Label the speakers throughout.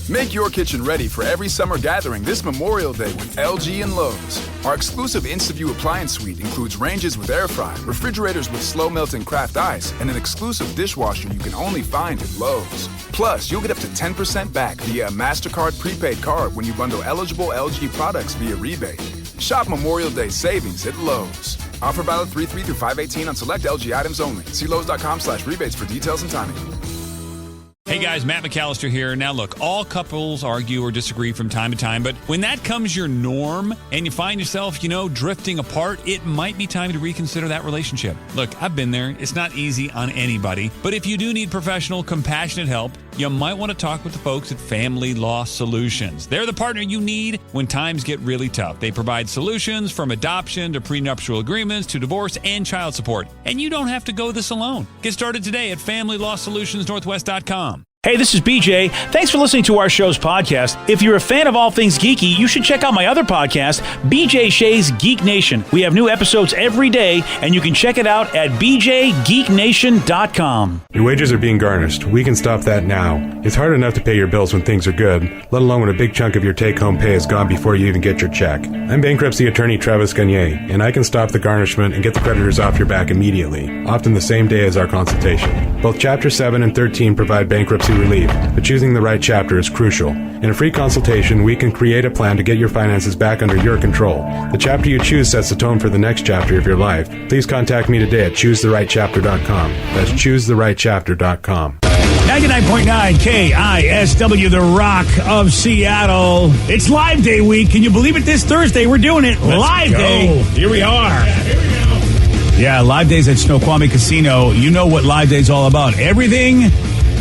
Speaker 1: Make your kitchen ready for every summer gathering this Memorial Day with LG and Lowe's. Our exclusive InstaView appliance suite includes ranges with air fry, refrigerators with slow-melting craft ice, and an exclusive dishwasher you can only find at Lowe's. Plus, you'll get up to 10% back via a MasterCard prepaid card when you bundle eligible LG products via rebate. Shop Memorial Day savings at Lowe's. Offer valid 3/3 through 5/18 on select LG items only. See Lowe's.com/rebates for details and timing.
Speaker 2: Hey guys, Matt McAllister here. Now look, all couples argue or disagree from time to time, but when that comes your norm and you find yourself, drifting apart, it might be time to reconsider that relationship. Look, I've been there. It's not easy on anybody, but if you do need professional, compassionate help, you might want to talk with the folks at Family Law Solutions. They're the partner you need when times get really tough. They provide solutions from adoption to prenuptial agreements to divorce and child support. And you don't have to go this alone. Get started today at FamilyLawSolutionsNorthwest.com.
Speaker 3: Hey, this is BJ. Thanks for listening to our show's podcast. If you're a fan of all things geeky, you should check out my other podcast, BJ Shea's Geek Nation. We have new episodes every day, and you can check it out at bjgeeknation.com.
Speaker 4: Your wages are being garnished. We can stop that now. It's hard enough to pay your bills when things are good, let alone when a big chunk of your take-home pay is gone before you even get your check. I'm bankruptcy attorney Travis Gagne, and I can stop the garnishment and get the creditors off your back immediately, often the same day as our consultation. Both Chapter 7 and 13 provide bankruptcy relief, but choosing the right chapter is crucial. In a free consultation, we can create a plan to get your finances back under your control. The chapter you choose sets the tone for the next chapter of your life. Please contact me today at ChooseTheRightChapter.com. That's ChooseTheRightChapter.com.
Speaker 3: 99.9 KISW, the Rock of Seattle. It's Live Day week. Can you believe it? This Thursday, we're doing it. Live Day.
Speaker 5: Here we are.
Speaker 3: Yeah, Live Days at Snoqualmie Casino. You know what Live Day's all about. Everything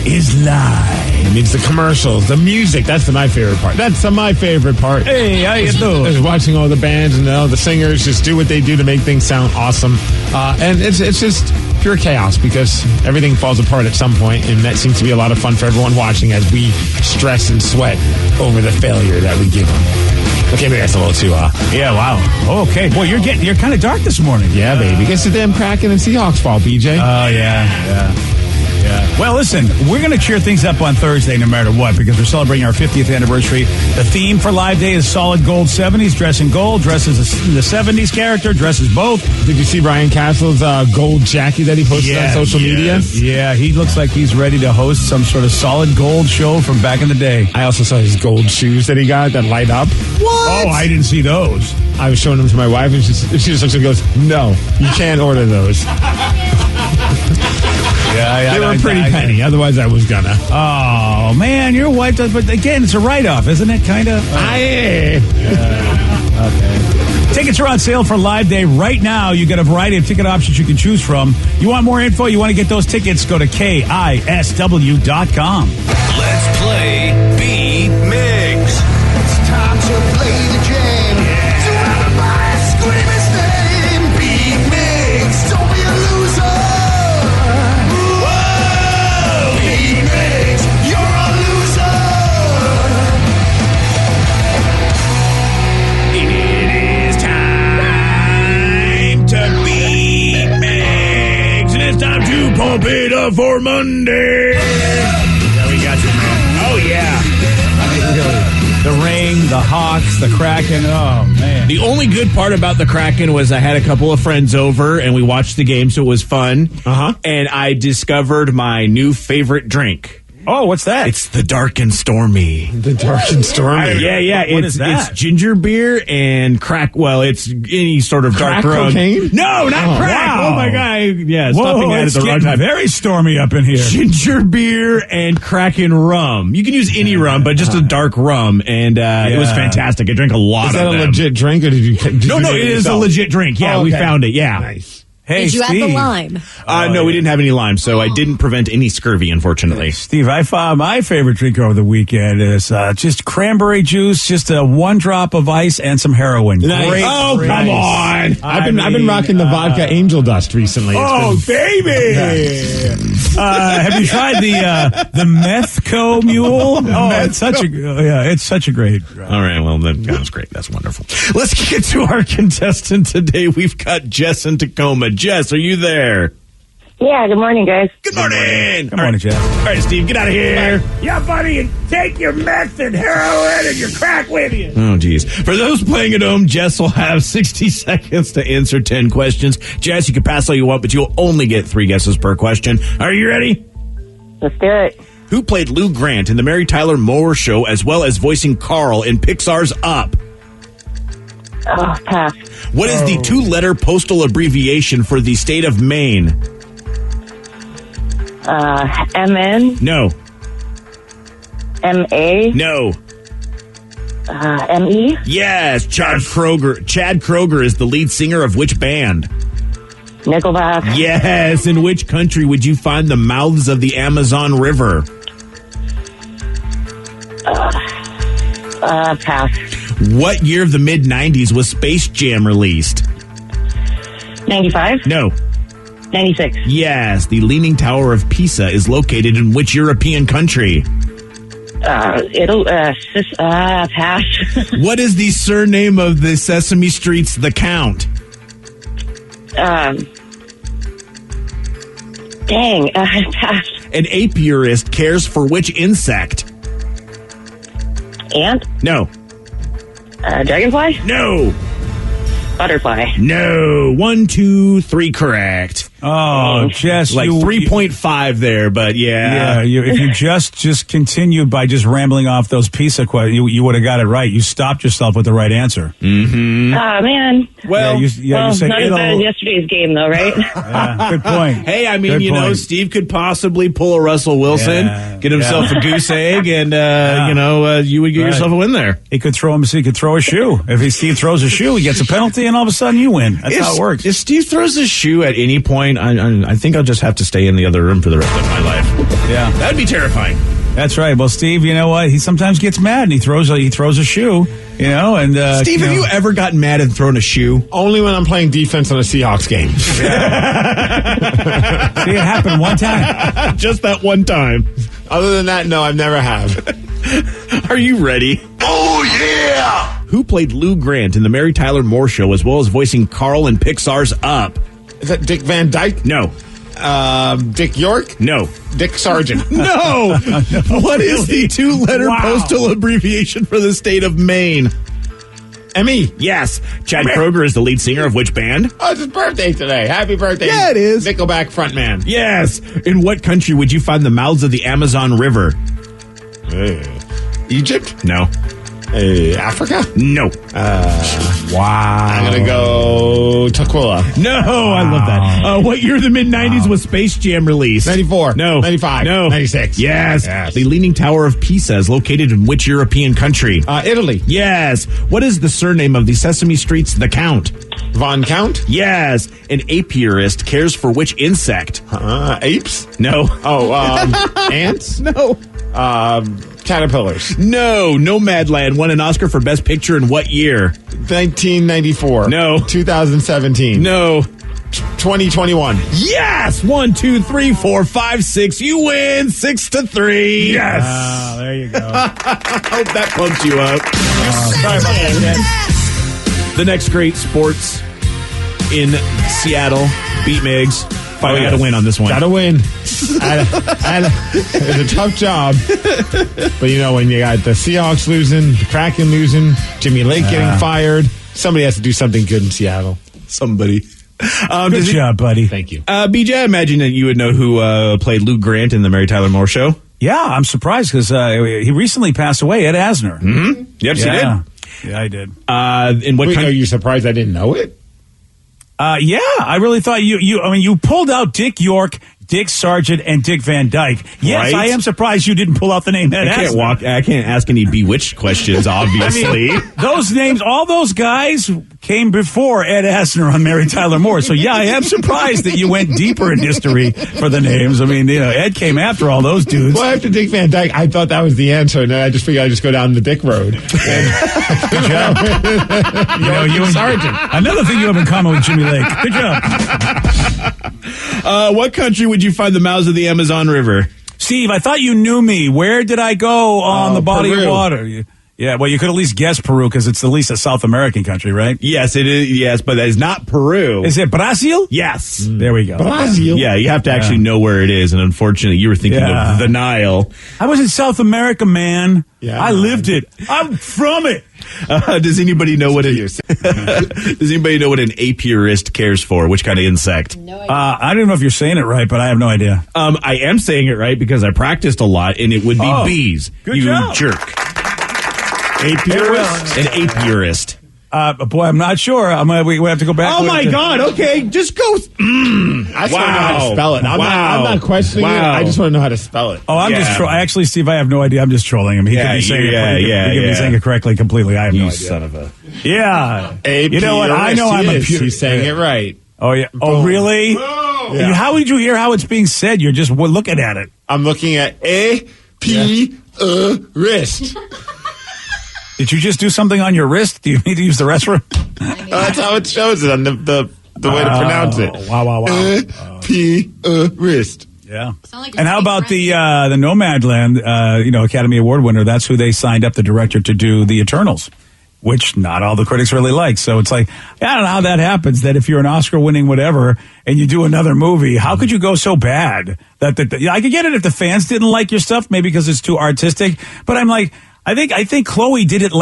Speaker 3: is live.
Speaker 5: It means the commercials, the music. That's my favorite part. That's my favorite part.
Speaker 3: Hey, how you doing?
Speaker 5: Is watching all the bands and all the singers just do what they do to make things sound awesome. And it's just pure chaos because everything falls apart at some point, and that seems to be a lot of fun for everyone watching as we stress and sweat over the failure that we give them. Okay, maybe that's a little too,
Speaker 3: Yeah, wow. Okay, boy, you're kind of dark this morning.
Speaker 5: Yeah, baby. Guess the damn Kraken and Seahawks fall, BJ.
Speaker 3: Oh, yeah. Well, listen, we're going to cheer things up on Thursday no matter what because we're celebrating our 50th anniversary. The theme for Live Day is solid gold 70s. Dress in gold, dresses the 70s character, dresses both.
Speaker 5: Did you see Ryan Castle's gold jacket that he posted on social media?
Speaker 3: Yeah, he looks like he's ready to host some sort of solid gold show from back in the day.
Speaker 5: I also saw his gold shoes that he got that light up.
Speaker 3: What? Oh, I didn't see those.
Speaker 5: I was showing them to my wife, and she just looks and goes, "No, you can't order those."
Speaker 3: Yeah,
Speaker 5: they were pretty penny. Otherwise, I was gonna.
Speaker 3: Oh man, your wife does. But again, it's a write-off, isn't it? Kind of.
Speaker 5: Okay.
Speaker 3: Tickets are on sale for Live Day right now. You get a variety of ticket options you can choose from. You want more info? You want to get those tickets? Go to KISW.com.
Speaker 6: Let's play Beat Migs. It's time to play the game. Yeah. So everybody scream his name. Beat Migs. Don't be a loser. Whoa! Beat Migs. You're a loser.
Speaker 3: It is time to beat Migs. And it's time to pump it up for Monday. Yeah, we got you, man. Oh, yeah. The Ring, the Hawks, the Kraken. Oh, man.
Speaker 7: The only good part about the Kraken was I had a couple of friends over and we watched the game, so it was fun. And I discovered my new favorite drink.
Speaker 3: Oh, what's that?
Speaker 7: It's the Dark and Stormy.
Speaker 5: The Dark and Stormy.
Speaker 7: Yeah.
Speaker 3: What is that?
Speaker 7: It's ginger beer and crack. Well, it's any sort of
Speaker 5: Crack
Speaker 7: dark rum.
Speaker 5: cocaine?
Speaker 7: No, not crack.
Speaker 3: Wow.
Speaker 7: Oh my god. Yeah,
Speaker 3: Whoa,
Speaker 7: stopping at it
Speaker 3: it's
Speaker 7: the wrong
Speaker 3: getting
Speaker 7: time.
Speaker 3: very stormy up in here.
Speaker 7: Ginger beer and Kraken rum. You can use any rum, but just a dark rum, and it was fantastic. I drank a lot of them.
Speaker 5: Is that a legit drink, or did you?
Speaker 7: No, it is a legit drink. Yeah, we found it. Yeah.
Speaker 5: Nice.
Speaker 3: Hey,
Speaker 8: Did you
Speaker 3: Steve.
Speaker 8: add the lime?
Speaker 7: No, we didn't have any lime, so I didn't prevent any scurvy, unfortunately.
Speaker 3: Steve, I found my favorite drink over the weekend is just cranberry juice, just one drop of ice and some heroin.
Speaker 5: Nice.
Speaker 3: Great,
Speaker 5: Oh,
Speaker 3: great.
Speaker 5: come on! I've been rocking the vodka Angel Dust recently.
Speaker 3: Baby! Have you tried the Methco Mule? Oh, it's such a great.
Speaker 7: All right, well, that was great. That's wonderful. Let's get to our contestant today. We've got Jess in Tacoma. Jess, are you there?
Speaker 8: Yeah, good morning, guys.
Speaker 7: Good morning.
Speaker 2: Good morning, Jeff.
Speaker 7: All right, Steve, get out of here.
Speaker 3: Yeah, buddy, and take your meth and heroin and your crack with you.
Speaker 7: Oh, geez. For those playing at home, Jess will have 60 seconds to answer 10 questions. Jess, you can pass all you want, but you'll only get 3 guesses per question. Are you ready?
Speaker 8: Let's do it.
Speaker 7: Who played Lou Grant in the Mary Tyler Moore Show, as well as voicing Carl in Pixar's Up?
Speaker 8: Oh, pass.
Speaker 7: What is the 2-letter postal abbreviation for the state of Maine?
Speaker 8: MN,
Speaker 7: No.
Speaker 8: MA,
Speaker 7: No.
Speaker 8: ME,
Speaker 7: Yes, Chad Kroger. Chad Kroger is the lead singer of which band?
Speaker 8: Nickelback.
Speaker 7: Yes. In which country would you find the mouths of the Amazon River?
Speaker 8: Pass.
Speaker 7: What year of the mid-90s was Space Jam released?
Speaker 8: 95,
Speaker 7: No.
Speaker 8: 96.
Speaker 7: Yes. The Leaning Tower of Pisa is located in which European country?
Speaker 8: Pass.
Speaker 7: What is the surname of the Sesame Street's The Count?
Speaker 8: Pass.
Speaker 7: An apiarist cares for which insect?
Speaker 8: Ant,
Speaker 7: No.
Speaker 8: dragonfly,
Speaker 7: No.
Speaker 8: butterfly.
Speaker 7: No. 1, 2, 3 correct.
Speaker 2: Oh, Jess,
Speaker 7: Like
Speaker 2: you
Speaker 7: 3.5 there, but yeah.
Speaker 2: if you just continued by just rambling off those piece of questions, you would have got it right. You stopped yourself with the right answer.
Speaker 8: Oh, man.
Speaker 7: Well,
Speaker 2: you said
Speaker 8: not as bad as yesterday's game, though, right?
Speaker 2: Yeah, good point.
Speaker 7: hey, I mean,
Speaker 2: Good
Speaker 7: you know,
Speaker 2: point.
Speaker 7: Steve could possibly pull a Russell Wilson, get himself a goose egg, and, you would get yourself a win there.
Speaker 2: He could throw a shoe. If Steve throws a shoe, he gets a penalty, and all of a sudden you win. That's how it works.
Speaker 7: If Steve throws a shoe at any point, I think I'll just have to stay in the other room for the rest of my life.
Speaker 2: Yeah,
Speaker 7: That'd be terrifying.
Speaker 2: that's right. Well, Steve, you know what? He sometimes gets mad and he throws a shoe. You know, and
Speaker 7: Steve, have you ever gotten mad and thrown a shoe?
Speaker 5: Only when I'm playing defense on a Seahawks game.
Speaker 2: See, it happened one time.
Speaker 7: Just that one time.
Speaker 5: Other than that, no, I've never have.
Speaker 7: Are you ready?
Speaker 6: Oh, yeah!
Speaker 7: Who played Lou Grant in the Mary Tyler Moore Show, as well as voicing Carl in Pixar's Up?
Speaker 5: Is that Dick Van Dyke?
Speaker 7: No.
Speaker 5: Dick York?
Speaker 7: No.
Speaker 5: Dick Sargent.
Speaker 7: No. What is the 2-letter postal abbreviation for the state of Maine?
Speaker 5: M.E.
Speaker 7: Yes. Chad Kroger is the lead singer of which band?
Speaker 5: Oh, it's his birthday today. Happy birthday.
Speaker 7: Yeah, it is.
Speaker 5: Nickelback frontman.
Speaker 7: Yes. In what country would you find the mouths of the Amazon River?
Speaker 5: Egypt?
Speaker 7: No.
Speaker 5: Africa?
Speaker 7: No.
Speaker 2: Wow.
Speaker 5: I'm going to go Tukwila.
Speaker 7: No, I love that. What year of the mid-90s was Space Jam released?
Speaker 5: 94.
Speaker 7: No.
Speaker 5: 95.
Speaker 7: No.
Speaker 5: 96.
Speaker 7: Yes.
Speaker 5: Yes.
Speaker 7: The Leaning Tower of Pisa is located in which European country?
Speaker 5: Italy.
Speaker 7: Yes. What is the surname of the Sesame Street's The Count?
Speaker 5: Von Count?
Speaker 7: Yes. An apiarist cares for which insect?
Speaker 5: Apes?
Speaker 7: No.
Speaker 5: Oh, ants?
Speaker 7: No.
Speaker 5: Caterpillars.
Speaker 7: No. Nomadland won an Oscar for Best Picture in what year?
Speaker 5: 1994.
Speaker 7: No.
Speaker 5: 2017.
Speaker 7: No.
Speaker 5: 2021.
Speaker 7: Yes. 1, 2, 3, 4, 5, 6. You win 6-3. Yes.
Speaker 2: Oh, there you go.
Speaker 7: Hope that pumps you up.
Speaker 2: Sorry about that.
Speaker 7: The next great sports in Seattle. Beat Migs. Finally got to win on this one.
Speaker 5: Got to win. It's a tough job. But, you know, when you got the Seahawks losing, the Kraken losing, Jimmy Lake getting fired, somebody has to do something good in Seattle.
Speaker 7: Somebody.
Speaker 2: Good job, buddy.
Speaker 5: Thank you.
Speaker 7: BJ, I imagine that you would know who played Lou Grant in the Mary Tyler Moore Show.
Speaker 2: Yeah, I'm surprised because he recently passed away, Ed Asner.
Speaker 7: Mm-hmm. Yep, he did.
Speaker 2: Yeah, I did.
Speaker 7: In what
Speaker 5: Wait,
Speaker 7: country?
Speaker 5: are you surprised I didn't know it?
Speaker 2: Yeah, I really thought you pulled out Dick York, Dick Sargent, and Dick Van Dyke. Yes,
Speaker 7: Right?
Speaker 2: I am surprised you didn't pull out the name Ed Asner.
Speaker 7: I can't ask any Bewitched questions, obviously.
Speaker 2: Those names, all those guys came before Ed Asner on Mary Tyler Moore. So yeah, I am surprised that you went deeper in history for the names. I mean, Ed came after all those dudes.
Speaker 5: Well, after Dick Van Dyke, I thought that was the answer, and then I just figured I'd just go down the Dick road.
Speaker 2: You and Sargent. Another thing you have in common with Jimmy Lake. Good job.
Speaker 7: What country would you find the mouths of the Amazon River?
Speaker 2: Steve, I thought you knew me. Where did I go on the body
Speaker 5: Peru.
Speaker 2: of water?
Speaker 3: Yeah, well, you could at least guess Peru because it's at least a South American country, right?
Speaker 7: Yes, it is. Yes, but it's not Peru.
Speaker 3: Is it Brazil?
Speaker 7: Yes.
Speaker 3: There we go.
Speaker 5: Brazil.
Speaker 7: Yeah, you have to actually know where it is. And unfortunately, you were thinking of the Nile.
Speaker 3: I was in South America, man.
Speaker 5: Yeah.
Speaker 3: I lived it. I'm from it.
Speaker 7: Does anybody know what Does anybody know what an apiarist cares for? Which kind of insect?
Speaker 9: No idea.
Speaker 3: I don't know if you're saying it right, but I have no idea.
Speaker 7: I am saying it right because I practiced a lot, and it would be bees.
Speaker 3: Good
Speaker 7: you
Speaker 3: job.
Speaker 7: jerk.
Speaker 5: Apiarist?
Speaker 7: An apiarist.
Speaker 3: Boy, I'm not sure. We have to go back.
Speaker 7: Oh my God! Okay, just go.
Speaker 5: I just want to know how to spell it. I'm not questioning it. I just want to know how to spell it.
Speaker 3: Oh, I'm just actually, Steve, I have no idea. I'm just trolling him. He could be saying it. He could be saying it correctly, completely. I have no idea.
Speaker 7: Son of a.
Speaker 3: Yeah.
Speaker 5: Apiarist.
Speaker 3: You know what? I know I'm a
Speaker 5: He's saying it right.
Speaker 3: Oh yeah. Oh really?
Speaker 5: Yeah.
Speaker 3: How did you hear how it's being said? You're just looking at it.
Speaker 5: I'm looking at A-P-A-rist.
Speaker 3: Did you just do something on your wrist? Do you need to use the restroom?
Speaker 5: That's how it shows it on the way to pronounce it.
Speaker 3: Wow.
Speaker 5: A-P-A-rist.
Speaker 3: Yeah.
Speaker 9: Like
Speaker 3: And how about the Nomadland, Academy Award winner? That's who they signed up, the director, to do the Eternals, which not all the critics really like. So it's like, I don't know how that happens, that if you're an Oscar-winning whatever and you do another movie, how could you go so bad? I could get it if the fans didn't like your stuff, maybe because it's too artistic. But I'm like, I think Chloe did it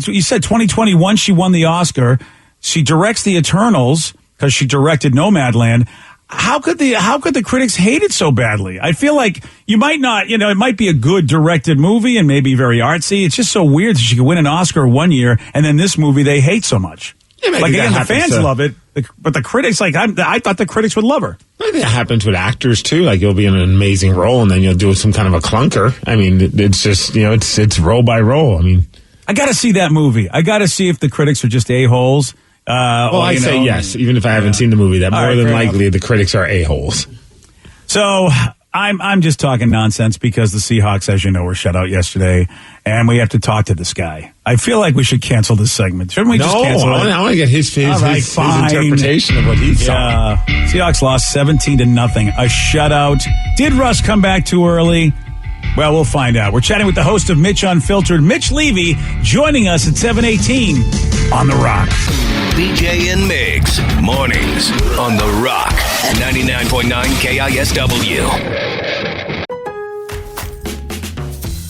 Speaker 3: you said 2021 she won the Oscar. She directs the Eternals because she directed Nomadland. How could the critics hate it so badly? I feel like you might not, it might be a good directed movie and maybe very artsy. It's just so weird that she could win an Oscar one year and then this movie they hate so much.
Speaker 5: Yeah,
Speaker 3: like again, the fans love it, but the critics, I thought the critics would love her.
Speaker 5: I think that happens with actors too. Like you'll be in an amazing role and then you'll do some kind of a clunker. I mean, it's just, it's role by role. I mean,
Speaker 3: I got to see that movie. I got to see if the critics are just a-holes.
Speaker 5: I say yes, even if I haven't seen the movie, that more than likely the critics are a-holes.
Speaker 3: So I'm just talking nonsense because the Seahawks, as you know, were shut out yesterday, and we have to talk to this guy. I feel like we should cancel this segment. Shouldn't we just cancel it?
Speaker 5: I want to get his interpretation of what he saw.
Speaker 3: Seahawks lost 17-0, a shutout. Did Russ come back too early? Well, we'll find out. We're chatting with the host of Mitch Unfiltered, Mitch Levy, joining us at 7:18 on The Rock.
Speaker 6: BJ and Migs, mornings on The Rock, 99.9 KISW.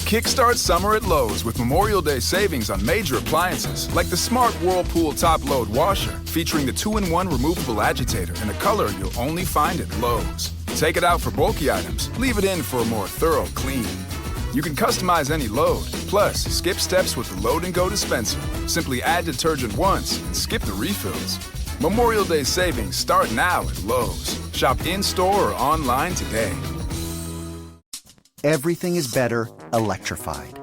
Speaker 1: Kickstart summer at Lowe's with Memorial Day savings on major appliances like the smart Whirlpool top-load washer featuring the 2-in-1 removable agitator in a color you'll only find at Lowe's. Take it out for bulky items, leave it in for a more thorough clean. You can customize any load, plus skip steps with the Load and Go dispenser. Simply add detergent once and skip the refills. Memorial Day savings start now at Lowe's. Shop in-store or online today.
Speaker 10: Everything is better electrified.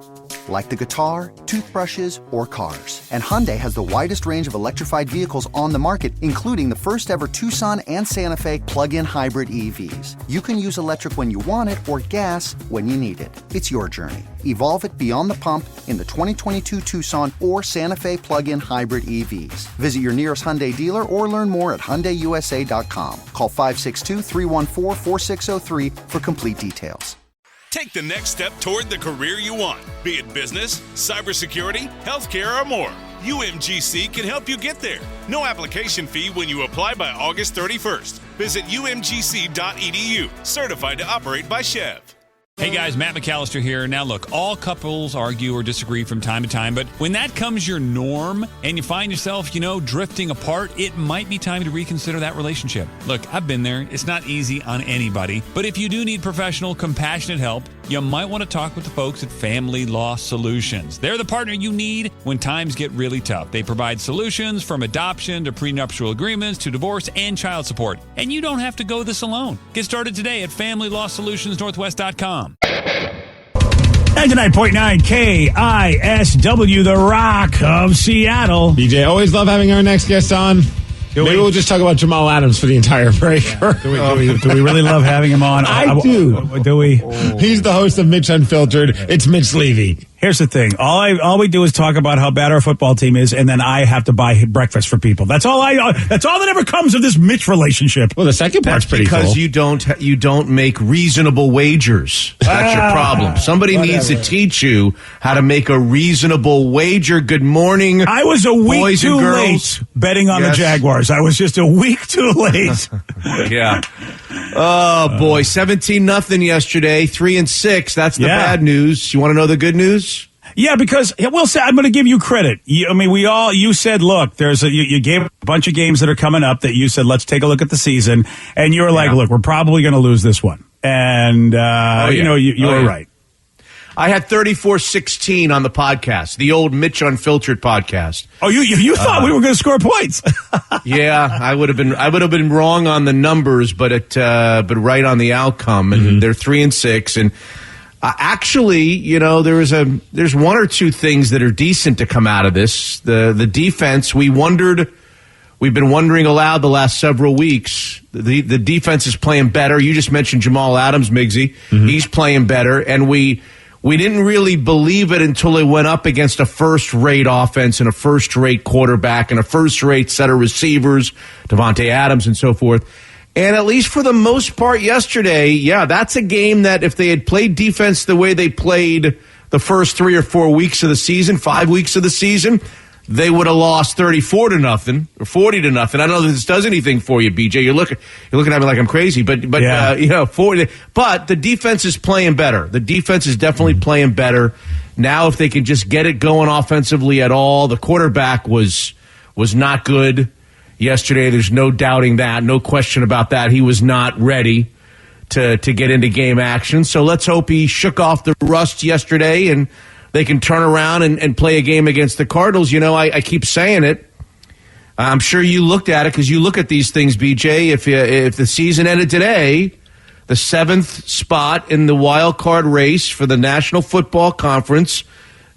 Speaker 10: Like the guitar, toothbrushes, or cars. And Hyundai has the widest range of electrified vehicles on the market, including the first ever Tucson and Santa Fe plug-in hybrid EVs. You can use electric when you want it or gas when you need it. It's your journey. Evolve it beyond the pump in the 2022 Tucson or Santa Fe plug-in hybrid EVs. Visit your nearest Hyundai dealer or learn more at HyundaiUSA.com. Call 562-314-4603 for complete details.
Speaker 11: Take the next step toward the career you want, be it business, cybersecurity, healthcare, or more. UMGC can help you get there. No application fee when you apply by August 31st. Visit umgc.edu, certified to operate by Chev.
Speaker 2: Hey guys, Matt McAllister here. Now look, all couples argue or disagree from time to time, but when that comes your norm and you find yourself, drifting apart, it might be time to reconsider that relationship. Look, I've been there. It's not easy on anybody, but if you do need professional, compassionate help, you might want to talk with the folks at Family Law Solutions. They're the partner you need when times get really tough. They provide solutions from adoption to prenuptial agreements to divorce and child support. And you don't have to go this alone. Get started today at FamilyLawSolutionsNorthwest.com.
Speaker 3: 99.9 KISW, The Rock of Seattle.
Speaker 5: BJ, always love having our next guest on. Maybe we'll just talk about Jamal Adams for the entire break.
Speaker 3: Do we really love having him on?
Speaker 5: I do.
Speaker 3: Do we?
Speaker 5: He's the host of Mitch Unfiltered. It's Mitch Levy.
Speaker 3: Here's the thing. All we do is talk about how bad our football team is, and then I have to buy breakfast for people. That's all that ever comes of this Mitch relationship.
Speaker 5: Well, the second part's pretty cool.
Speaker 9: Because you don't make reasonable wagers. That's your problem. Somebody needs to teach you how to make a reasonable wager. Good morning.
Speaker 3: I was a week
Speaker 9: boys
Speaker 3: too
Speaker 9: and girls.
Speaker 3: late betting on the Jaguars. I was just a week too late.
Speaker 9: Yeah. Oh boy, 17-0 yesterday. 3-6. That's the bad news. You want to know the good news?
Speaker 3: Yeah, because we'll say I'm going to give you credit. You said, look, you gave a bunch of games that are coming up that you said, let's take a look at the season, and you were like, look, we're probably going to lose this one, and you were right.
Speaker 9: I had 34-16 on the podcast, the old Mitch Unfiltered podcast.
Speaker 3: Oh, you thought we were going to score points?
Speaker 9: Yeah, I would have been wrong on the numbers, but right on the outcome, and they're 3-6, and. Actually, there's one or two things that are decent to come out of this. The defense, we've been wondering aloud the last several weeks. The defense is playing better. You just mentioned Jamal Adams, Miggsy. He's playing better, and we didn't really believe it until it went up against a first-rate offense and a first-rate quarterback and a first-rate set of receivers, Devontae Adams and so forth. And at least for the most part yesterday, that's a game that if they had played defense the way they played the first 3 or 4 weeks of the season, 5 weeks of the season, they would have lost 34-0 or 40-0. I don't know if this does anything for you, BJ. You're looking at me like I'm crazy, but 40. But the defense is playing better. The defense is definitely playing better. Now if they can just get it going offensively at all, the quarterback was not good. Yesterday, there's no doubting that, no question about that. He was not ready to get into game action. So let's hope he shook off the rust yesterday and they can turn around and play a game against the Cardinals. I keep saying it. I'm sure you looked at it because you look at these things, BJ. If the season ended today, the 7th spot in the wild card race for the National Football Conference,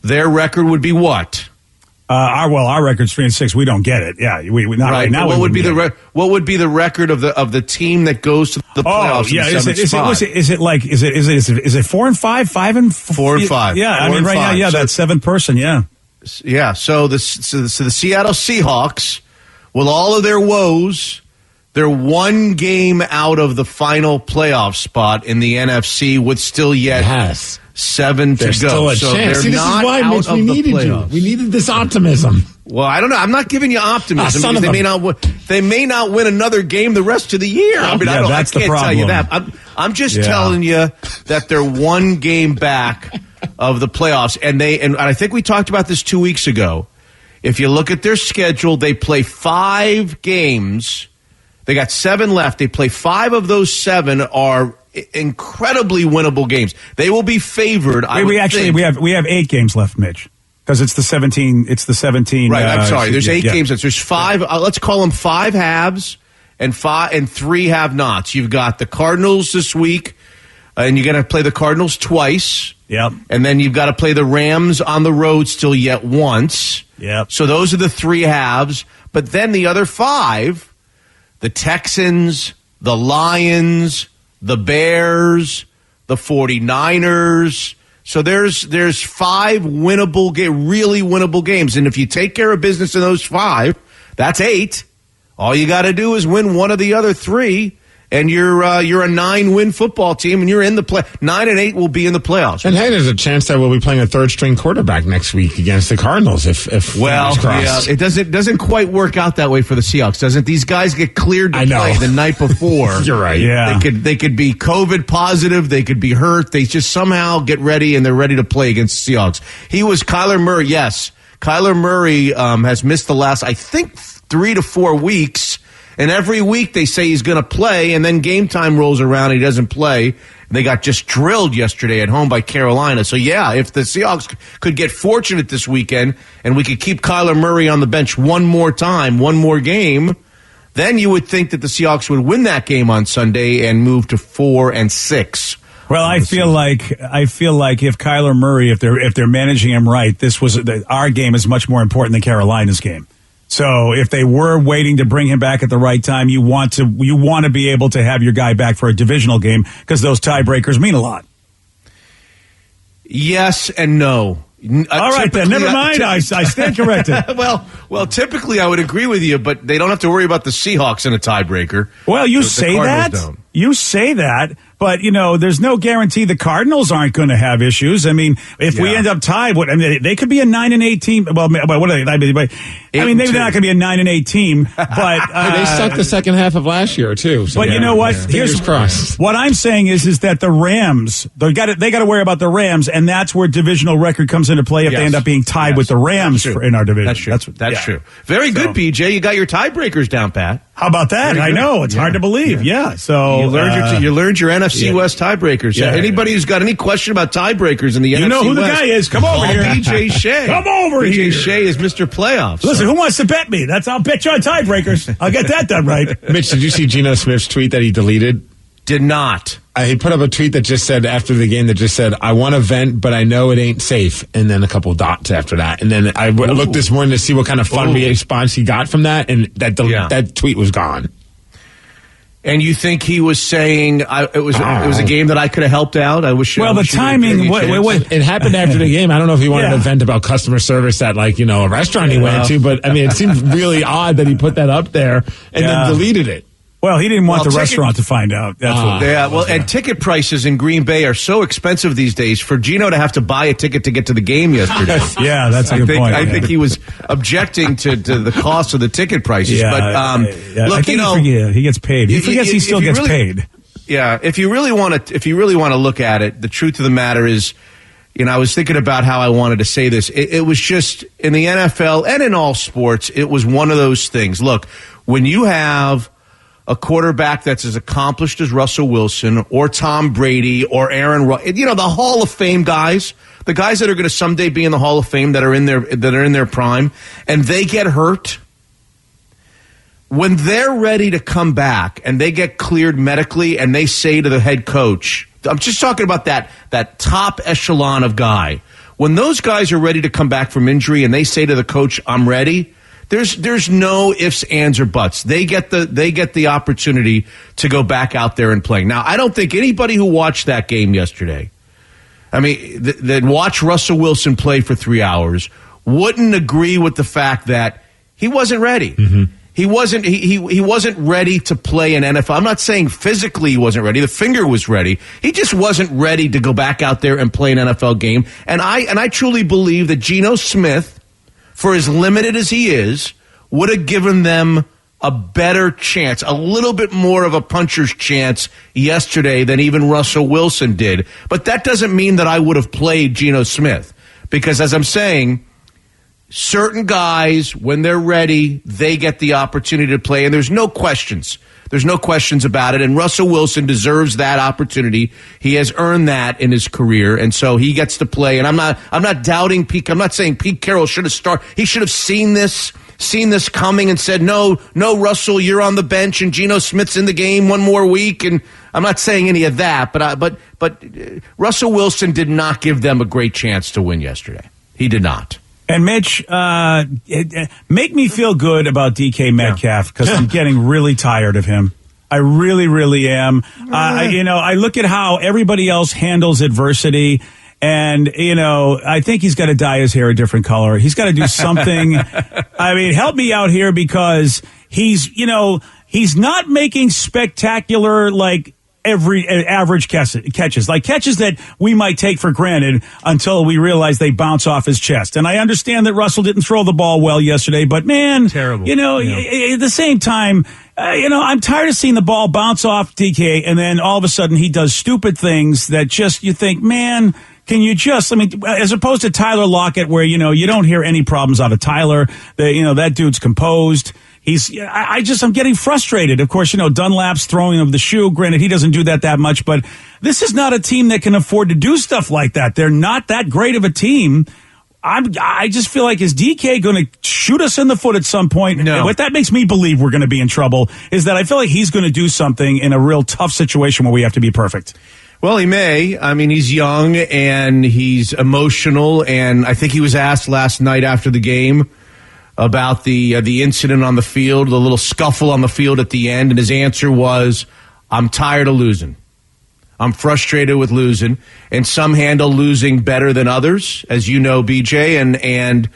Speaker 9: their record would be what?
Speaker 3: Our record's 3-6. We don't get it. Yeah, we not right now.
Speaker 9: What would be the record of the team that goes to the playoffs?
Speaker 3: Oh, yeah. Is it 4-5, 5-4,
Speaker 9: 4-5?
Speaker 3: Yeah, I mean right now, yeah, that 7th person, yeah.
Speaker 9: Yeah. So the Seattle Seahawks, with all of their woes, they're one game out of the final playoff spot in the NFC with still yet 7 to
Speaker 5: There's
Speaker 9: go.
Speaker 5: Still a
Speaker 9: so
Speaker 5: chance.
Speaker 9: they're
Speaker 5: See, this
Speaker 9: not
Speaker 5: is why,
Speaker 9: out
Speaker 5: Mitch,
Speaker 9: of
Speaker 5: we
Speaker 9: the
Speaker 5: needed
Speaker 9: playoffs.
Speaker 5: you. We needed this optimism.
Speaker 9: Well, I don't know. I'm not giving you optimism because they may not win another game the rest of the year. I mean, I can't tell you that. I'm just telling you that they're one game back of the playoffs, and I think we talked about this 2 weeks ago. If you look at their schedule, they play 5 games. They got 7 left. They play 5 of those 7 are incredibly winnable games. They will be favored.
Speaker 3: We have 8 games left, Mitch, because it's the 17. It's the 17.
Speaker 9: Right. I'm sorry. There's 8 games left. There's 5. Let's call them 5 halves and 3 have-nots. You've got the Cardinals this week, and you're going to play the Cardinals twice.
Speaker 3: Yep.
Speaker 9: And then you've got to play the Rams on the road still yet once.
Speaker 3: Yep.
Speaker 9: So those are the 3 halves. But then the other 5. The Texans, the Lions, the Bears, the 49ers. So there's 5 really winnable games. And if you take care of business in those 5, that's 8. All you got to do is win one of the other 3, and you're a 9-win football team, and you're in the play. 9 and 8 will be in the playoffs.
Speaker 5: And hey, there's a chance that we'll be playing a third-string quarterback next week against the Cardinals. If
Speaker 9: it doesn't quite work out that way for the Seahawks, doesn't? These guys get cleared to play the night before.
Speaker 5: You're right.
Speaker 3: Yeah,
Speaker 9: they could be COVID positive. They could be hurt. They just somehow get ready, and they're ready to play against the Seahawks. He was Kyler Murray. Yes, Kyler Murray has missed the last, I think, 3 to 4 weeks. And every week they say he's going to play, and then game time rolls around and he doesn't play. They got just drilled yesterday at home by Carolina. So, yeah, if the Seahawks could get fortunate this weekend and we could keep Kyler Murray on the bench one more time, one more game, then you would think that the Seahawks would win that game on Sunday and move to 4-6.
Speaker 3: Well, I feel like if Kyler Murray, if they're managing him right, our game is much more important than Carolina's game. So if they were waiting to bring him back at the right time, you want to be able to have your guy back for a divisional game because those tiebreakers mean a lot.
Speaker 9: Yes and no.
Speaker 3: All right, then. Never mind. I stand corrected.
Speaker 9: well, typically I would agree with you, but they don't have to worry about the Seahawks in a tiebreaker.
Speaker 3: Well, you
Speaker 9: The
Speaker 3: say
Speaker 9: Cardinals
Speaker 3: that.
Speaker 9: don't.
Speaker 3: You say that, but, there's no guarantee the Cardinals aren't going to have issues. I mean, if we end up tied, they could be a 9-8 team. Well, what are they? Maybe they're not going to be a 9-8 team, but
Speaker 5: they sucked the second half of last year too. So
Speaker 3: but you know what?
Speaker 5: Fingers crossed.
Speaker 3: What I'm saying is that the Rams, they got to worry about the Rams, and that's where divisional record comes into play if they end up being tied with the Rams in our division.
Speaker 9: That's true. Very good, BJ. You got your tiebreakers down, Pat.
Speaker 3: How about that? I know it's hard to believe. Yeah. So
Speaker 9: you learned your NFC West tiebreakers.
Speaker 3: Yeah.
Speaker 9: Anybody who's got any question about tiebreakers in the NFC West,
Speaker 3: you know who the guy is. Come over here,
Speaker 9: BJ Shea.
Speaker 3: Come over here.
Speaker 9: BJ Shea is Mr. Playoffs.
Speaker 3: Listen, who wants to bet me? I'll bet you on tiebreakers. I'll get that done right.
Speaker 5: Mitch, did you see Geno Smith's tweet that he deleted?
Speaker 9: Did not.
Speaker 5: He put up a tweet that just said after the game I want to vent, but I know it ain't safe. And then a couple dots after that. And then I looked this morning to see what kind of fun response he got from that, and that tweet was gone.
Speaker 9: And you think he was saying it was a game that I could have helped out? I wish.
Speaker 3: Well, the timing.
Speaker 5: It happened after the game. I don't know if he wanted to vent about customer service at a restaurant he went to, but it seems really odd that he put that up there and then deleted it.
Speaker 3: Well, he didn't want the restaurant to find out. That's what.
Speaker 9: And ticket prices in Green Bay are so expensive these days. For Geno to have to buy a ticket to get to the game yesterday,
Speaker 3: that's a good point.
Speaker 9: I think he was objecting to the cost of the ticket prices.
Speaker 3: Yeah,
Speaker 9: but look,
Speaker 3: he gets paid. He forgets he still gets paid.
Speaker 9: Yeah, if you really want to look at it, the truth of the matter is, I was thinking about how I wanted to say this. It was just in the NFL and in all sports, it was one of those things. Look, when you have a quarterback that's as accomplished as Russell Wilson or Tom Brady or Aaron Rodgers, the Hall of Fame guys, the guys that are going to someday be in the Hall of Fame that are in their prime, and they get hurt. When they're ready to come back and they get cleared medically and they say to the head coach, I'm just talking about that top echelon of guy. When those guys are ready to come back from injury and they say to the coach, I'm ready, There's no ifs, ands, or buts. They get the opportunity to go back out there and play. Now, I don't think anybody who watched that game yesterday, that watched Russell Wilson play for 3 hours, wouldn't agree with the fact that he wasn't ready. Mm-hmm. He wasn't ready to play in NFL. I'm not saying physically he wasn't ready. The finger was ready. He just wasn't ready to go back out there and play an NFL game. And I truly believe that Geno Smith, for as limited as he is, would have given them a better chance, a little bit more of a puncher's chance yesterday than even Russell Wilson did. But that doesn't mean that I would have played Geno Smith. Because as I'm saying, certain guys, when they're ready, they get the opportunity to play. And there's no questions. There's no questions about it. And Russell Wilson deserves that opportunity. He has earned that in his career. And so he gets to play. And I'm not doubting Pete. I'm not saying Pete Carroll should have started. He should have seen this coming and said, no, Russell, you're on the bench and Geno Smith's in the game one more week. And I'm not saying any of that, but Russell Wilson did not give them a great chance to win yesterday. He did not.
Speaker 3: And Mitch, make me feel good about DK Metcalf because I'm getting really tired of him. I really, really am. I look at how everybody else handles adversity, and I think he's got to dye his hair a different color. He's got to do something. Help me out here because he's not making spectacular every average catches, like catches that we might take for granted until we realize they bounce off his chest. And I understand that Russell didn't throw the ball well yesterday, but man, terrible. At the same time, I'm tired of seeing the ball bounce off DK, and then all of a sudden he does stupid things that just you think, man, can you just, as opposed to Tyler Lockett, where, you don't hear any problems out of Tyler, that dude's composed. I'm getting frustrated. Of course, Dunlap's throwing of the shoe. Granted, he doesn't do that much, but this is not a team that can afford to do stuff like that. They're not that great of a team. I just feel like, is DK going to shoot us in the foot at some point?
Speaker 9: No.
Speaker 3: What that makes me believe we're going to be in trouble is that I feel like he's going to do something in a real tough situation where we have to be perfect.
Speaker 9: Well, he may. He's young and he's emotional, and I think he was asked last night after the game about the incident on the field, the little scuffle on the field at the end, and his answer was, I'm tired of losing. I'm frustrated with losing, and some handle losing better than others, as you know, BJ. And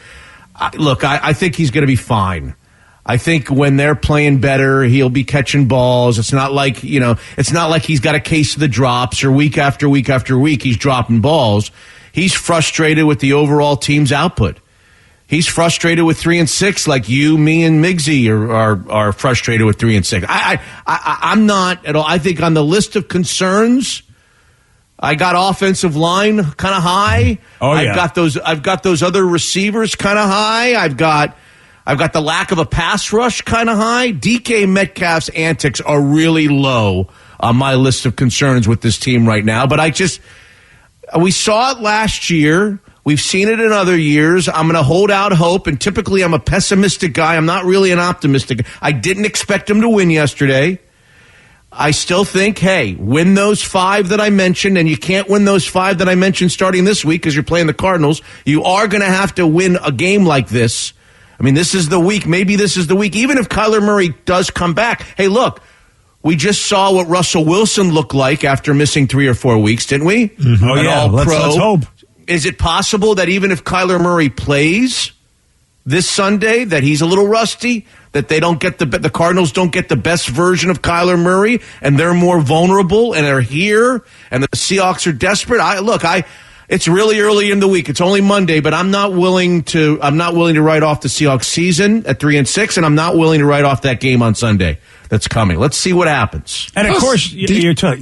Speaker 9: look, I think he's going to be fine. I think when they're playing better, he'll be catching balls. It's not like, it's not like he's got a case of the drops or week after week after week he's dropping balls. He's frustrated with the overall team's output. He's frustrated with 3-6, like you, me, and Miggsy are frustrated with 3-6. I'm not at all. I think on the list of concerns, I got offensive line kind of high.
Speaker 2: Oh, yeah.
Speaker 9: I've got those other receivers kind of high. I've got the lack of a pass rush kind of high. DK Metcalf's antics are really low on my list of concerns with this team right now. But we saw it last year. We've seen it in other years. I'm going to hold out hope, and typically I'm a pessimistic guy. I'm not really an optimistic. I didn't expect them to win yesterday. I still think, hey, win those 5 that I mentioned, and you can't win those 5 that I mentioned starting this week because you're playing the Cardinals. You are going to have to win a game like this. I mean, this is the week. Maybe this is the week. Even if Kyler Murray does come back, hey, look, we just saw what Russell Wilson looked like after missing 3 or 4 weeks, didn't we?
Speaker 2: Mm-hmm. Oh, yeah. Let's hope.
Speaker 9: Is it possible that even if Kyler Murray plays this Sunday, that he's a little rusty, that they don't get the Cardinals don't get the best version of Kyler Murray, and they're more vulnerable and are here, and the Seahawks are desperate? It's really early in the week. It's only Monday, but I'm not willing to write off the Seahawks season at 3-6, and I'm not willing to write off that game on Sunday that's coming. Let's see what happens.
Speaker 2: And of course, you're go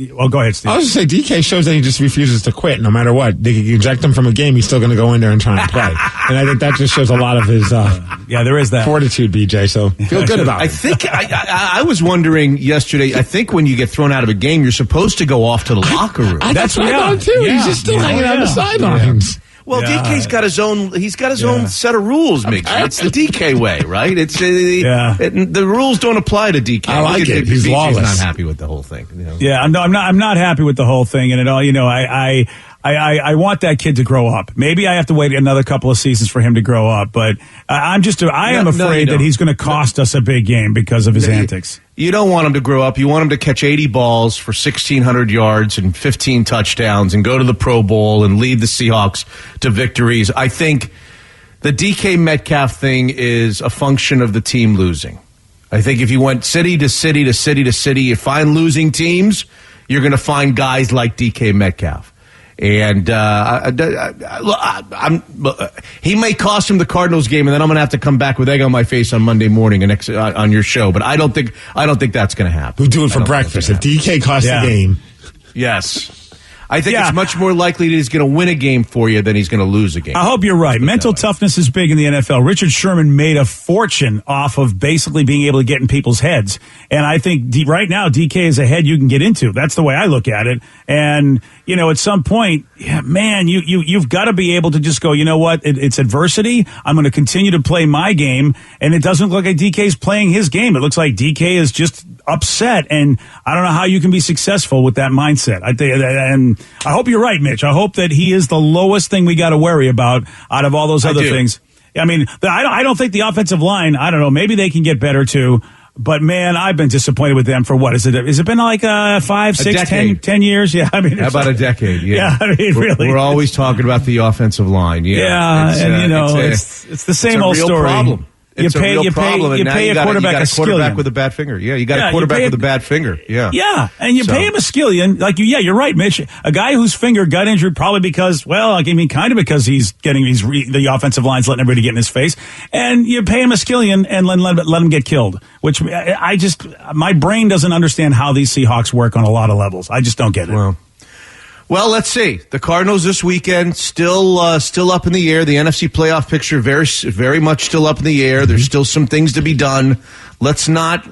Speaker 2: ahead, Steve.
Speaker 5: I was going to say, DK shows that he just refuses to quit no matter what. They can eject him from a game, he's still going to go in there and try and play. And I think that just shows a lot of his
Speaker 2: there is that
Speaker 5: fortitude, BJ. So feel good about it.
Speaker 9: I think I was wondering yesterday, I think when you get thrown out of a game, you're supposed to go off to the locker room.
Speaker 5: That's what I thought, too.
Speaker 2: Yeah.
Speaker 5: He's just still hanging on the sidelines.
Speaker 9: Well, DK's got his own. He's got his own set of rules, Mickey. It's the DK way, right? It's the rules don't apply to DK.
Speaker 5: I like it. He's lawless.
Speaker 9: Not happy with the whole thing.
Speaker 2: Yeah, I'm not happy with the whole thing, and it all. I want that kid to grow up. Maybe I have to wait another couple of seasons for him to grow up, but I am afraid that he's going to cost us a big game because of his antics.
Speaker 9: You don't want him to grow up. You want him to catch 80 balls for 1,600 yards and 15 touchdowns and go to the Pro Bowl and lead the Seahawks to victories. I think the DK Metcalf thing is a function of the team losing. I think if you went city to city to city to city, you find losing teams, you're going to find guys like DK Metcalf. And he may cost him the Cardinals game, and then I'm going to have to come back with egg on my face on Monday morning on your show. But I don't think that's going to happen.
Speaker 5: We'll do it for breakfast. If DK costs the game,
Speaker 9: yes. I think it's much more likely that he's going to win a game for you than he's going to lose a game.
Speaker 2: I hope you're right. Mental toughness is big in the NFL. Richard Sherman made a fortune off of basically being able to get in people's heads. And I think right now DK is a head you can get into. That's the way I look at it. And, at some point, you've got to be able to just go, you know what? It's adversity. I'm going to continue to play my game. And it doesn't look like DK's playing his game. It looks like DK is just upset. And I don't know how you can be successful with that mindset. And I hope you're right, Mitch. I hope that he is the lowest thing we got to worry about out of all those other things. I mean, I don't think the offensive line, I don't know, maybe they can get better too. But man, I've been disappointed with them for what is it? Has it been like 5, 6, 10 years? Yeah, I mean,
Speaker 9: how about a decade? Yeah,
Speaker 2: I mean, really,
Speaker 9: we're always talking about the offensive line.
Speaker 2: It's the same old story.
Speaker 9: Problem. It's a real problem.
Speaker 2: You pay a quarterback a skillion
Speaker 9: with a bad finger. Yeah, you got a quarterback with a bad finger. Yeah.
Speaker 2: Yeah, and you pay him a skillion. You're right, Mitch. A guy whose finger got injured probably because, because the offensive line's letting everybody get in his face. And you pay him a skillion and let him get killed, which my brain doesn't understand how these Seahawks work on a lot of levels. I just don't get it.
Speaker 9: Well, let's see. The Cardinals this weekend still up in the air. The NFC playoff picture very, very much still up in the air. There's still some things to be done. Let's not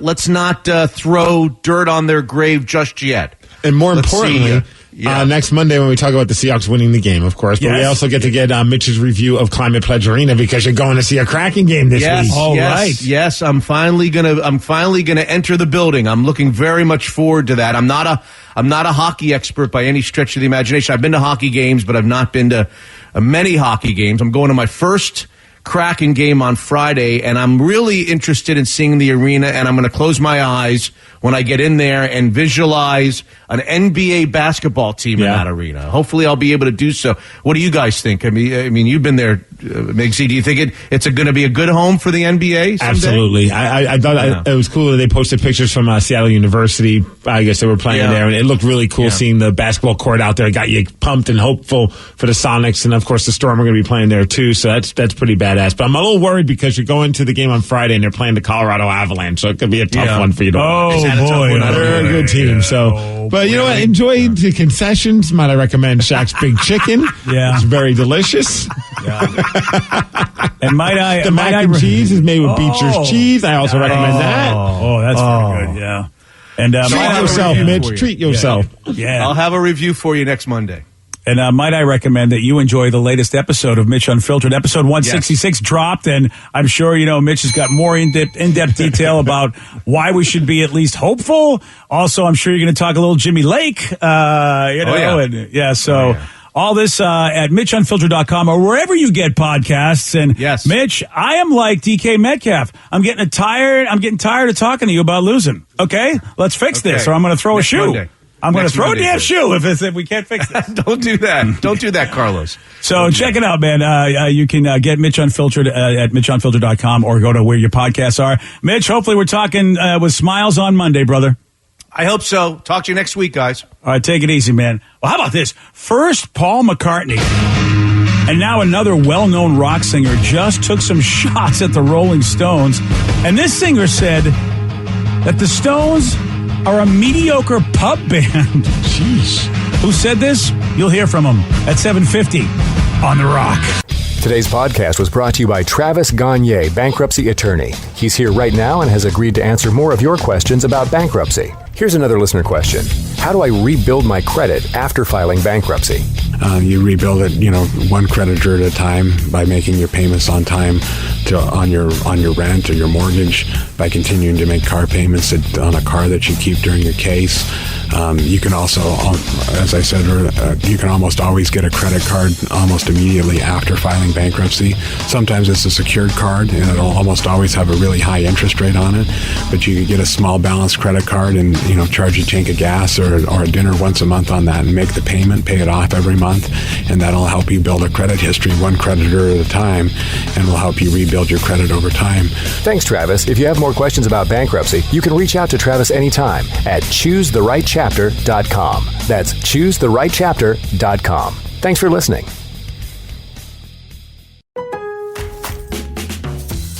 Speaker 9: throw dirt on their grave just yet.
Speaker 5: And more importantly, next Monday when we talk about the Seahawks winning the game, of course, but we also get to get Mitch's review of Climate Pledge Arena because you're going to see a cracking game this week.
Speaker 9: Yes, I'm finally gonna enter the building. I'm looking very much forward to that. I'm not a hockey expert by any stretch of the imagination. I've been to hockey games, but I've not been to many hockey games. I'm going to my first Kraken game on Friday, and I'm really interested in seeing the arena, and I'm going to close my eyes when I get in there and visualize an NBA basketball team in that arena. Hopefully I'll be able to do so. What do you guys think? I mean, you've been there, Migsy. Do you think it's going to be a good home for the NBA someday?
Speaker 5: Absolutely. I thought it was cool that they posted pictures from Seattle University. I guess they were playing there, and it looked really cool seeing the basketball court out there. It got you pumped and hopeful for the Sonics, and of course the Storm are going to be playing there too, so that's pretty badass. But I'm a little worried because you're going to the game on Friday and they're playing the Colorado Avalanche, so it could be a tough one for you to watch.
Speaker 2: Boy,
Speaker 5: they're a good team. So, but you know what? Enjoy the concessions. Might I recommend Shaq's Big Chicken? It's very delicious.
Speaker 3: And
Speaker 5: the mac and cheese is made with Beecher's cheese. I also recommend that.
Speaker 3: Oh, that's very good. Yeah. And
Speaker 5: treat yourself, Mitch. Treat yourself.
Speaker 3: Yeah.
Speaker 9: I'll have a review for you next Monday.
Speaker 3: And might I recommend that you enjoy the latest episode of Mitch Unfiltered. Episode 166 dropped, and I'm sure, Mitch has got more in-depth detail about why we should be at least hopeful. Also, I'm sure you're going to talk a little Jimmy Lake, so all this at MitchUnfiltered.com or wherever you get podcasts. And Mitch, I am like DK Metcalf. I'm getting tired of talking to you about losing. Okay? Let's fix this, or I'm going to throw a shoe.
Speaker 9: Monday.
Speaker 3: I'm going to throw a damn shoe if we can't fix this.
Speaker 9: Don't do that. Don't do that, Carlos.
Speaker 3: So check it out, man. You can get Mitch Unfiltered at MitchUnfiltered.com or go to where your podcasts are. Mitch, hopefully we're talking with smiles on Monday, brother.
Speaker 9: I hope so. Talk to you next week, guys.
Speaker 3: All right, take it easy, man. Well, how about this? First, Paul McCartney. And now another well-known rock singer just took some shots at the Rolling Stones. And this singer said that the Stones are a mediocre pub band. Jeez. Who said this? You'll hear from him at 7:50 on The Rock.
Speaker 12: Today's podcast was brought to you by Travis Gagne, bankruptcy attorney. He's here right now and has agreed to answer more of your questions about bankruptcy. Here's another listener question. How do I rebuild my credit after filing bankruptcy?
Speaker 4: You rebuild it, one creditor at a time by making your payments on time on your rent or your mortgage, by continuing to make car payments on a car that you keep during your case. You can also, as I said, you can almost always get a credit card almost immediately after filing bankruptcy. Sometimes it's a secured card, and it'll almost always have a really high interest rate on it. But you can get a small balance credit card and charge a tank of gas or a dinner once a month on that and make the payment, pay it off every month, and that'll help you build a credit history one creditor at a time, and will help you rebuild your credit over time.
Speaker 12: Thanks, Travis. If you have more questions about bankruptcy, you can reach out to Travis anytime at ChooseTheRightChapter.com. That's ChooseTheRightChapter.com. Thanks for listening.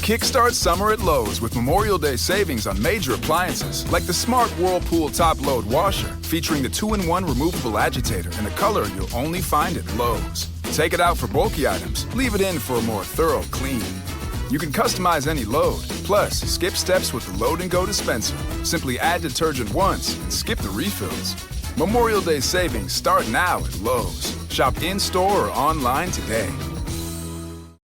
Speaker 1: Kickstart summer at Lowe's with Memorial Day savings on major appliances like the Smart Whirlpool Top Load Washer, featuring the 2-in-1 removable agitator in a color you'll only find at Lowe's. Take it out for bulky items, leave it in for a more thorough clean. You can customize any load, plus skip steps with the Load and Go dispenser. Simply add detergent once and skip the refills. Memorial Day savings start now at Lowe's. Shop in-store or online today.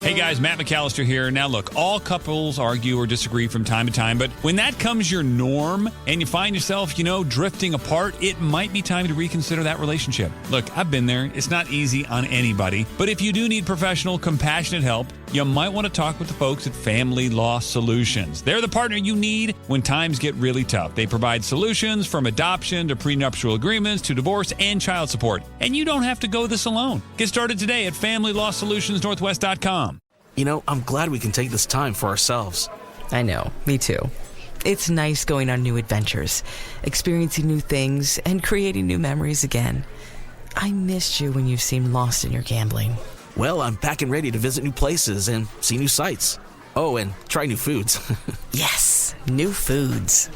Speaker 2: Hey guys, Matt McAllister here. Now look, all couples argue or disagree from time to time, but when that comes your norm and you find yourself, drifting apart, it might be time to reconsider that relationship. Look, I've been there. It's not easy on anybody, but if you do need professional, compassionate help, you might want to talk with the folks at Family Law Solutions. They're the partner you need when times get really tough. They provide solutions from adoption to prenuptial agreements to divorce and child support. And you don't have to go this alone. Get started today at FamilyLawSolutionsNorthwest.com.
Speaker 13: I'm glad we can take this time for ourselves.
Speaker 14: I know, me too. It's nice going on new adventures, experiencing new things, and creating new memories again. I missed you when you seemed lost in your gambling.
Speaker 13: Well, I'm back and ready to visit new places and see new sights. Oh, and try new foods.
Speaker 14: Yes, new foods.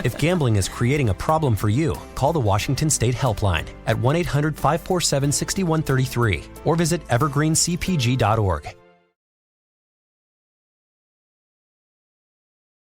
Speaker 15: If gambling is creating a problem for you, call the Washington State Helpline at 1-800-547-6133 or visit evergreencpg.org.